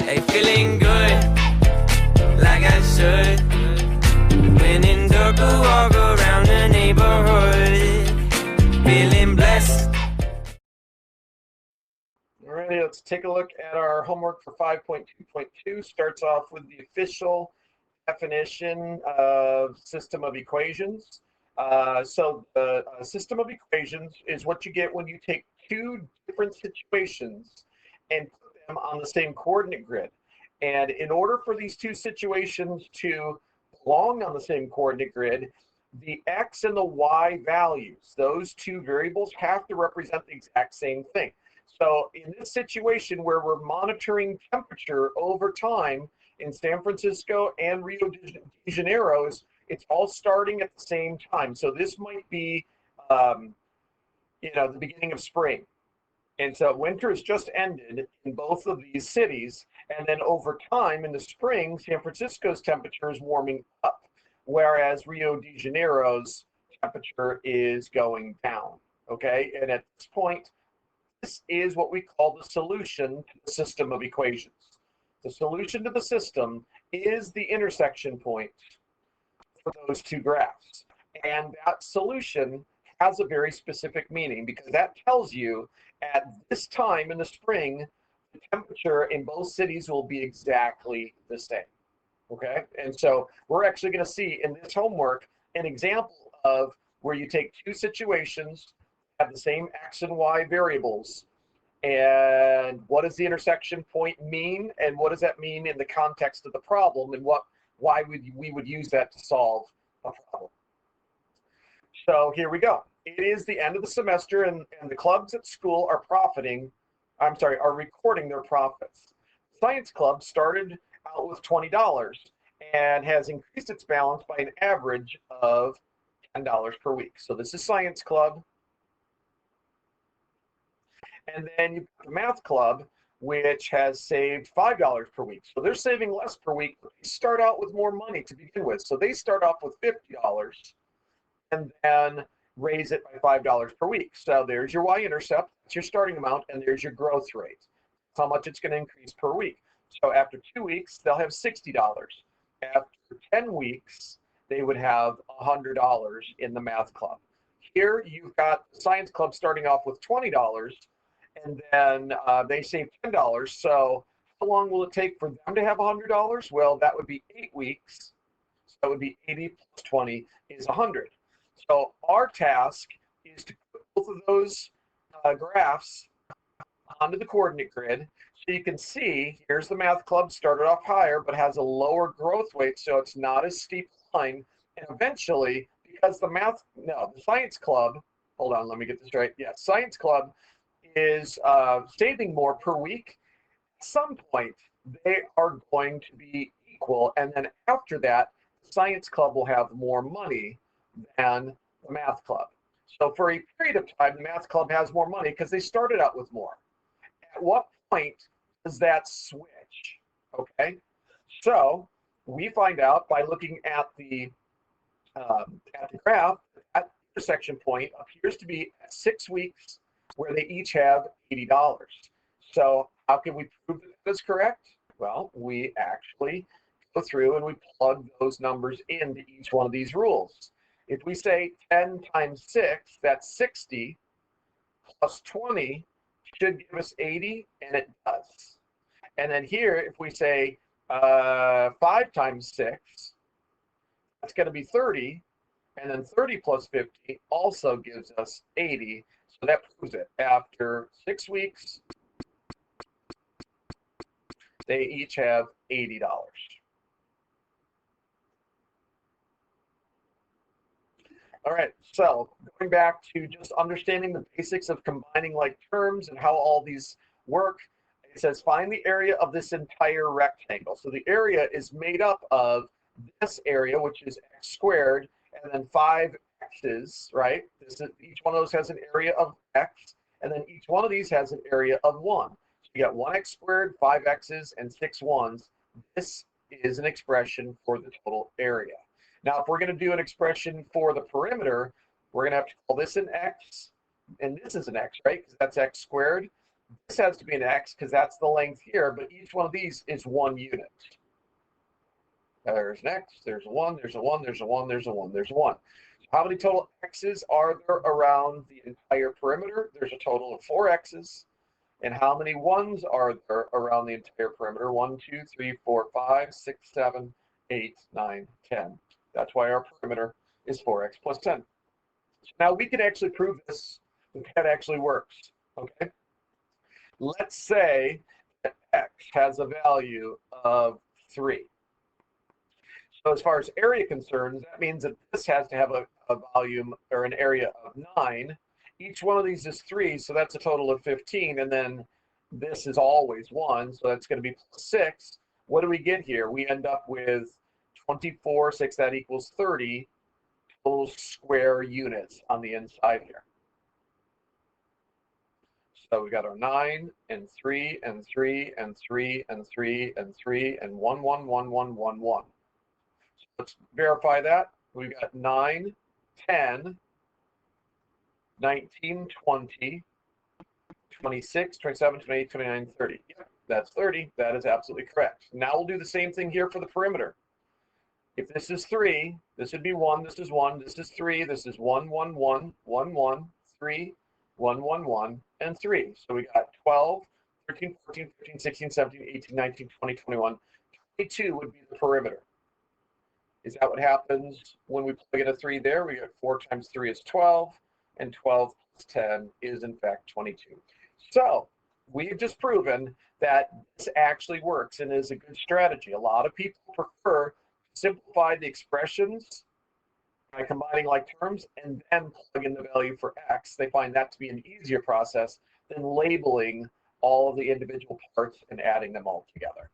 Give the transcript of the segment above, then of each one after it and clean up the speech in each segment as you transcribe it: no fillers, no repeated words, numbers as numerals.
Hey, feeling good, like I should. When in dark, I walk around the neighborhood, feeling blessed. Alrighty, let's take a look at our homework for 5.2.2. Starts off with the official definition of system of equations. So the system of equations is what you get when you take two different situations and put them on the same coordinate grid. And in order for these two situations to belong on the same coordinate grid, the x and the y values, those two variables, have to represent the exact same thing. So in this situation where we're monitoring temperature over time in San Francisco and Rio de Janeiro, it's all starting at the same time. So this might be, the beginning of spring. And so winter has just ended in both of these cities. And then over time in the spring, San Francisco's temperature is warming up, whereas Rio de Janeiro's temperature is going down. Okay. And at this point, this is what we call the solution to the system of equations. The solution to the system is the intersection point for those two graphs. And that solution has a very specific meaning because that tells you at this time in the spring, the temperature in both cities will be exactly the same. Okay, and so we're actually going to see in this homework an example of where you take two situations, have the same x and y variables, and what does the intersection point mean, and what does that mean in the context of the problem, and why we would use that to solve a problem. So here we go. It is the end of the semester, and the clubs at school are are recording their profits. Science Club started out with $20 and has increased its balance by an average of $10 per week. So this is Science Club. And then you've got the Math Club, which has saved $5 per week. So they're saving less per week, but they start out with more money to begin with. So they start off with $50 and then raise it by $5 per week. So there's your y-intercept, that's your starting amount, and there's your growth rate. That's how much it's going to increase per week. So after 2 weeks, they'll have $60. After 10 weeks, they would have $100 in the Math Club. Here you've got the Science Club starting off with $20, and then they save $10. So how long will it take for them to have $100? Well, that would be 8 weeks. So that would be 80 plus 20 is 100. So our task is to put both of those graphs onto the coordinate grid. So you can see, here's the Math Club, started off higher, but has a lower growth rate, so it's not as steep line. And eventually, because the Science Club, hold on, let me get this right. Yeah, Science Club is saving more per week. At some point, they are going to be equal. And then after that, the Science Club will have more money than the Math Club. So for a period of time, the Math Club has more money because they started out with more. At what point does that switch? Okay, so we find out by looking at the graph. That intersection point appears to be at 6 weeks, where they each have $80. So how can we prove that that's correct? Well, we actually go through and we plug those numbers into each one of these rules. If we say 10 times 6, that's 60, plus 20 should give us 80, and it does. And then here, if we say 5 times 6, that's going to be 30, and then 30 plus 50 also gives us 80. So that proves it. After 6 weeks, they each have $80. All right, so going back to just understanding the basics of combining like terms and how all these work, it says find the area of this entire rectangle. So the area is made up of this area, which is x squared, and then 5 x's, right? Each one of those has an area of x, and then each one of these has an area of 1. So you got 1x squared, 5 x's, and 6 1's. This is an expression for the total area. Now, if we're going to do an expression for the perimeter, we're going to have to call this an x, and this is an x, right? Because that's x squared. This has to be an X because that's the length here, but each one of these is 1 unit. There's an X, there's a 1, there's a 1, there's a 1, there's a 1, there's a 1. How many total X's are there around the entire perimeter? There's a total of 4 X's. And how many 1s are there around the entire perimeter? 1, 2, 3, 4, 5, 6, 7, 8, 9, 10. That's why our perimeter is 4x plus 10. Now we can actually prove this, that actually works, okay? Let's say that x has a value of 3. So as far as area concerns, that means that this has to have a volume or an area of 9. Each one of these is 3, so that's a total of 15. And then this is always 1, so that's going to be plus 6. What do we get here? We end up with 24, 6, that equals 30 total square units on the inside here. So we got our 9 and 3 and 3 and 3 and 3 and 3 and 1, 1, 1, 1, 1, 1. So let's verify that. We've got 9, 10, 19, 20, 26, 27, 28, 29, 30. Yep, that's 30. That is absolutely correct. Now we'll do the same thing here for the perimeter. If this is 3, this would be 1, this is 1, this is 3, this is 1, 1, 1, 1, 1, 3, 1, 1, 1, and 3. So we got 12, 13, 14, 15, 16, 17, 18, 19, 20, 21. 22 would be the perimeter. Is that what happens when we plug in a 3 there? We got 4 times 3 is 12, and 12 plus 10 is in fact 22. So we've just proven that this actually works and is a good strategy. A lot of people prefer to simplify the expressions by combining like terms and then plug in the value for x. They find that to be an easier process than labeling all of the individual parts and adding them all together.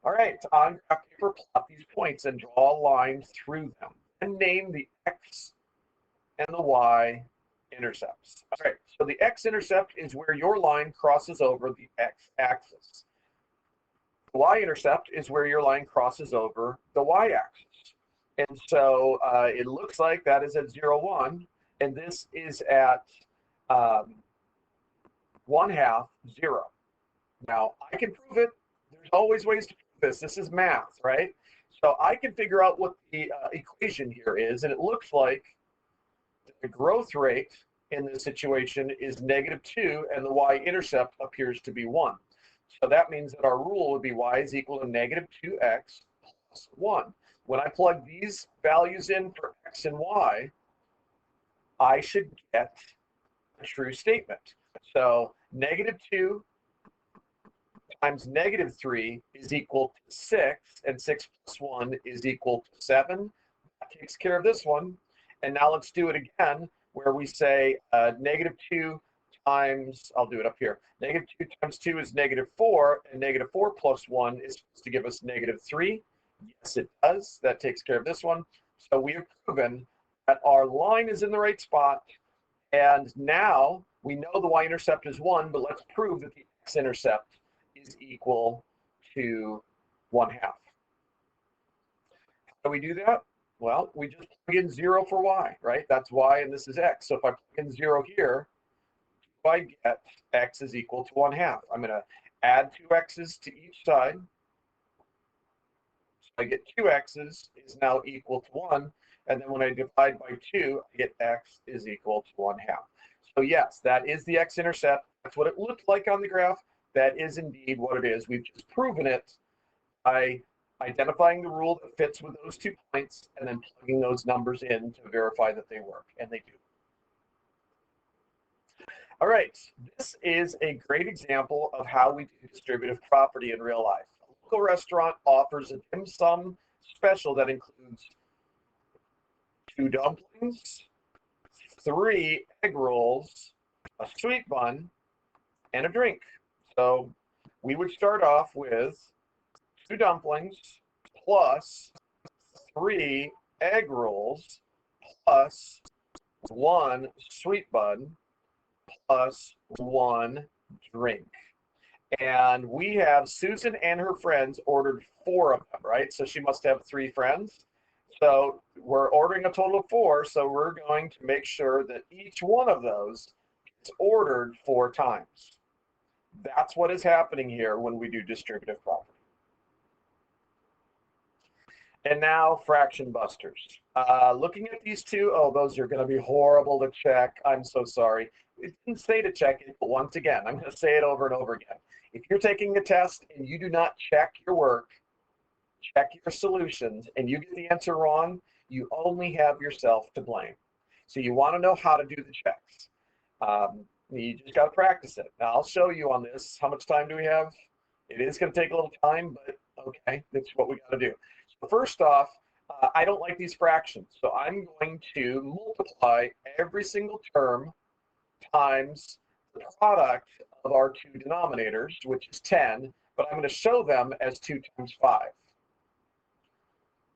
All right, on graph paper, plot these points and draw lines through them and name the x and the y intercepts. All right, so the x-intercept is where your line crosses over the x-axis. The y-intercept is where your line crosses over the y-axis. And so it looks like that is at 0, 1, and this is at 1/2, 0. Now, I can prove it. There's always ways to prove this. This is math, right? So I can figure out what the equation here is, and it looks like the growth rate in this situation is -2, and the y-intercept appears to be 1. So that means that our rule would be y is equal to -2x plus 1. When I plug these values in for x and y, I should get a true statement. So -2 times -3 is equal to 6, and 6 plus 1 is equal to 7. That takes care of this one. And now let's do it again, where we say -2 times, I'll do it up here, -2 times 2 is -4, and -4 plus 1 is supposed to give us -3. Yes, it does. That takes care of this one. So we have proven that our line is in the right spot, and now we know the y-intercept is 1, but let's prove that the x-intercept is equal to 1/2. How do we do that? Well, we just plug in 0 for y, right? That's y and this is x. So if I plug in 0 here, I get x is equal to 1/2. I'm going to add 2 x's to each side. So I get 2 x's is now equal to 1. And then when I divide by 2, I get x is equal to 1/2. So yes, that is the x-intercept. That's what it looked like on the graph. That is indeed what it is. We've just proven it by identifying the rule that fits with those 2 points and then plugging those numbers in to verify that they work, and they do. All right, this is a great example of how we do distributive property in real life. A local restaurant offers a dim sum special that includes 2 dumplings, 3 egg rolls, a sweet bun, and a drink. So we would start off with 2 dumplings plus 3 egg rolls plus 1 sweet bun plus 1 drink. And we have Susan and her friends ordered 4 of them, right? So she must have 3 friends. So we're ordering a total of 4, so we're going to make sure that each one of those It's ordered 4 times. That's what is happening here when we do distributive property. And now fraction busters. Looking at these two, oh, those are going to be horrible to check. I'm so sorry. It didn't say to check it, but once again, I'm going to say it over and over again. If you're taking a test and you do not check your work, check your solutions, and you get the answer wrong, you only have yourself to blame. So you want to know how to do the checks. You just got to practice it. Now, I'll show you on this. How much time do we have? It is going to take a little time, but okay, that's what we got to do. So first off, I don't like these fractions. So I'm going to multiply every single term times the product of our 2 denominators, which is 10, but I'm going to show them as 2 times 5.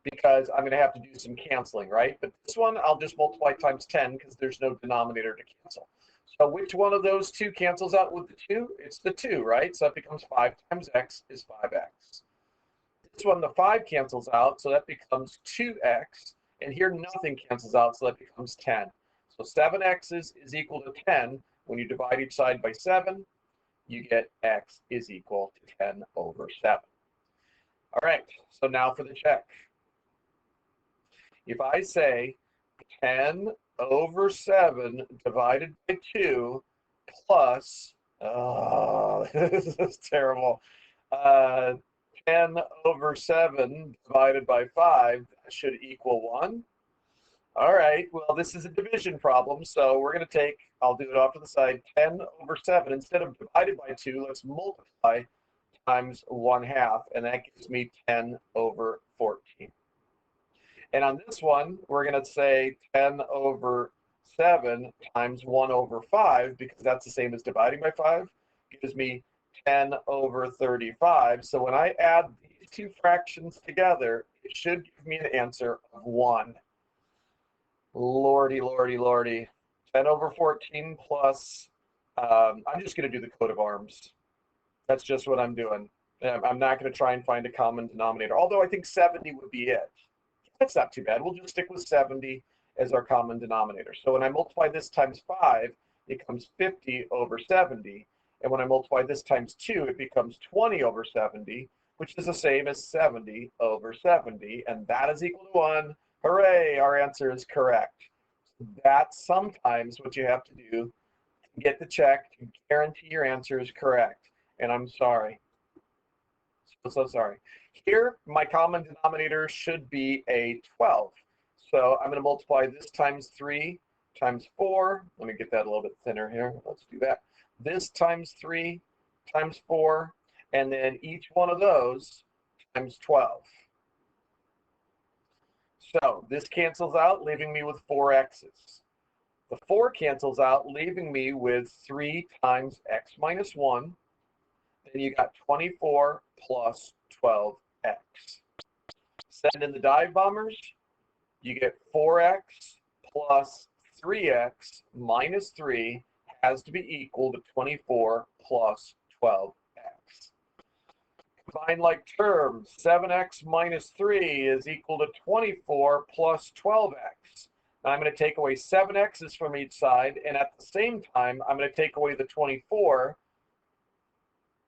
Because I'm going to have to do some canceling, right? But this one, I'll just multiply times 10 because there's no denominator to cancel. So which one of those 2 cancels out with the 2? It's the 2, right? So that becomes 5 times x is 5x. This one, the 5 cancels out, so that becomes 2x. And here nothing cancels out, so that becomes 10. So 7x is equal to 10. When you divide each side by 7, you get x is equal to 10 over 7. All right, so now for the check. If I say 10 over 7 divided by 2 plus, oh, this is terrible, 10 over 7 divided by 5, that should equal 1. All right, well, this is a division problem, so we're going to take, I'll do it off to the side, 10 over 7. Instead of divided by 2, let's multiply times 1/2, and that gives me 10 over 14. And on this one, we're going to say 10 over 7 times 1 over 5, because that's the same as dividing by 5, gives me 10 over 35. So when I add these 2 fractions together, it should give me an answer of 1. Lordy, lordy, lordy. 10 over 14 plus, I'm just going to do the coat of arms. That's just what I'm doing. I'm not going to try and find a common denominator, although I think 70 would be it. That's not too bad. We'll just stick with 70 as our common denominator. So when I multiply this times 5, it becomes 50 over 70. And when I multiply this times 2, it becomes 20 over 70, which is the same as 70 over 70. And that is equal to 1. Hooray, our answer is correct. That's sometimes what you have to do to get the check to guarantee your answer is correct. And I'm sorry. So sorry. Here, my common denominator should be a 12. So I'm going to multiply this times 3 times 4. Let me get that a little bit thinner here. Let's do that. This times 3 times 4, and then each one of those times 12. So this cancels out, leaving me with 4 x's. The 4 cancels out, leaving me with 3 times x minus 1. Then you got 24 plus 12x. Send in the dive bombers. You get 4x plus 3x minus 3 has to be equal to 24 plus 12x. Combine like terms. 7x minus 3 is equal to 24 plus 12x. Now I'm going to take away 7 x's from each side, and at the same time, I'm going to take away the 24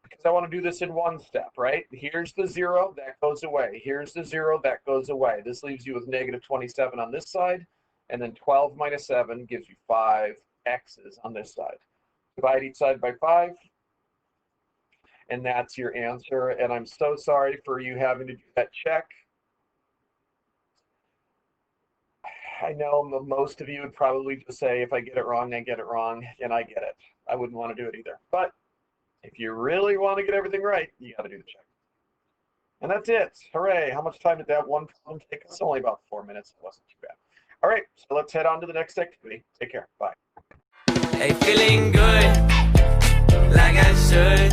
because I want to do this in one step, right? Here's the 0, that goes away. Here's the 0, that goes away. This leaves you with negative 27 on this side, and then 12 minus 7 gives you 5 x's on this side. Divide each side by 5, and that's your answer. And I'm so sorry for you having to do that check. I know most of you would probably just say, if I get it wrong, I get it wrong, and I get it. I wouldn't want to do it either. But if you really want to get everything right, you got to do the check. And that's it. Hooray. How much time did that one problem take us? Only about 4 minutes. It wasn't too bad. All right, so let's head on to the next activity. Take care. Bye. Hey, feeling good, like I should.